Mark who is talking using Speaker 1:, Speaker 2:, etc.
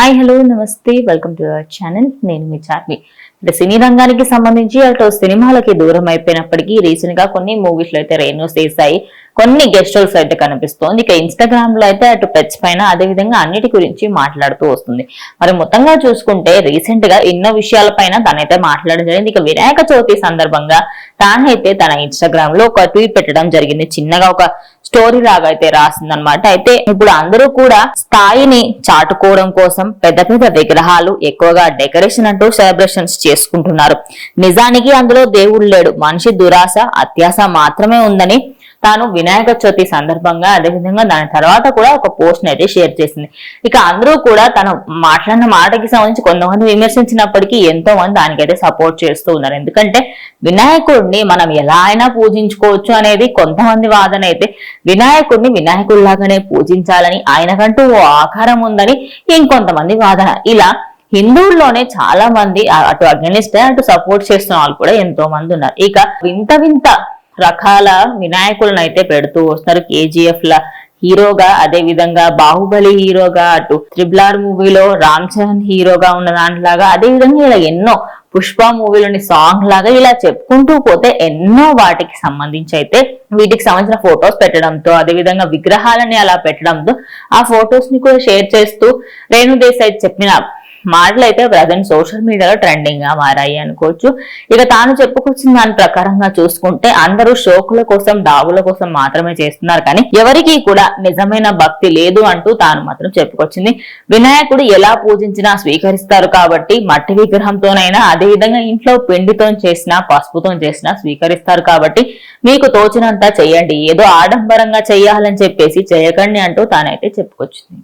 Speaker 1: Hi hello నమస్తే welcome to our channel. నేను మీ చార్మి. అంటే సినీ రంగానికి సంబంధించి అటు సినిమాలకి దూరం అయిపోయినప్పటికీ రీసెంట్ గా కొన్ని మూవీస్ లో అయితే రేణుస్ చేశాయి, కొన్ని గెస్ట్ రోల్స్ అయితే కనిపిస్తోంది. ఇక ఇన్స్టాగ్రామ్ లో అయితే అటు పెట్స్ పైన అదే విధంగా అన్నిటి గురించి మాట్లాడుతూ వస్తుంది. మరి మొత్తంగా చూసుకుంటే రీసెంట్ గా ఎన్నో విషయాలపైన తనైతే మాట్లాడడం జరిగింది. ఇక వినాయక చవితి సందర్భంగా తానైతే తన ఇన్స్టాగ్రామ్ లో ఒక ట్వీట్ పెట్టడం జరిగింది. చిన్నగా ఒక స్టోరీ లాగా అయితే రాసిందనమాట. అయితే ఇప్పుడు అందరూ కూడా స్థాయిని చాటుకోవడం కోసం పెద్ద పెద్ద విగ్రహాలు, ఎక్కువగా డెకరేషన్ అంటూ సెలబ్రేషన్స్ చేసుకుంటున్నారు. నిజానికి అందులో దేవుడు లేడు, మనిషి దురాశ, అత్యాశ మాత్రమే ఉందని తాను వినాయక చవితి సందర్భంగా అదేవిధంగా దాని తర్వాత కూడా ఒక పోస్ట్ అయితే షేర్ చేసింది. ఇక అందరూ కూడా తను మాట్లాడిన మాటకి సంబంధించి కొంతమంది విమర్శించినప్పటికీ ఎంతో మంది దానికైతే సపోర్ట్ చేస్తూ ఉన్నారు. ఎందుకంటే వినాయకుడిని మనం ఎలా అయినా పూజించుకోవచ్చు అనేది కొంతమంది వాదన అయితే, వినాయకుడిని వినాయకుడిలాగానే పూజించాలని, ఆయనకంటూ ఓ ఆకారం ఉందని ఇంకొంతమంది వాదన. ఇలా హిందువుల్లోనే చాలా మంది అటు అగెనిస్ట్ అటు సపోర్ట్ చేస్తున్న వాళ్ళు కూడా ఎంతో మంది ఉన్నారు. ఇక వింత వింత రకాల వినాయకులను అయితే పెడుతూ వస్తారు. కేజీఎఫ్ ల హీరోగా, అదే విధంగా బాహుబలి హీరోగా, అటు RRR మూవీలో రామ్ చరణ్ హీరోగా ఉన్న దాంట్లాగా, అదే విధంగా ఇలా ఎన్నో పుష్ప మూవీలోని సాంగ్ లాగా ఇలా చెప్పుకుంటూ పోతే ఎన్నో వాటికి సంబంధించి అయితే వీటికి సంబంధించిన ఫొటోస్ పెట్టడంతో, అదే విధంగా విగ్రహాలని అలా పెట్టడంతో ఆ ఫొటోస్ ని కూడా షేర్ చేస్తూ రేణు దేశాయ్ చెప్పిన మాటలు అయితే ప్రజెంట్ సోషల్ మీడియాలో ట్రెండింగ్ గా మారాయి అనుకోవచ్చు. ఇక తాను చెప్పుకొచ్చిన దాని ప్రకారంగా చూసుకుంటే అందరూ షోకుల కోసం, డాబుల కోసం మాత్రమే చేస్తున్నారు, కానీ ఎవరికి కూడా నిజమైన భక్తి లేదు అంటూ తాను మాత్రం చెప్పుకొచ్చింది. వినాయకుడు ఎలా పూజించినా స్వీకరిస్తారు కాబట్టి మట్టి విగ్రహంతోనైనా, అదే విధంగా ఇంట్లో పిండితో చేసినా, పసుపుతో చేసినా స్వీకరిస్తారు కాబట్టి మీకు తోచినంత చెయ్యండి, ఏదో ఆడంబరంగా చెయ్యాలని చెప్పేసి చేయకండి అంటూ తానైతే చెప్పుకొచ్చింది.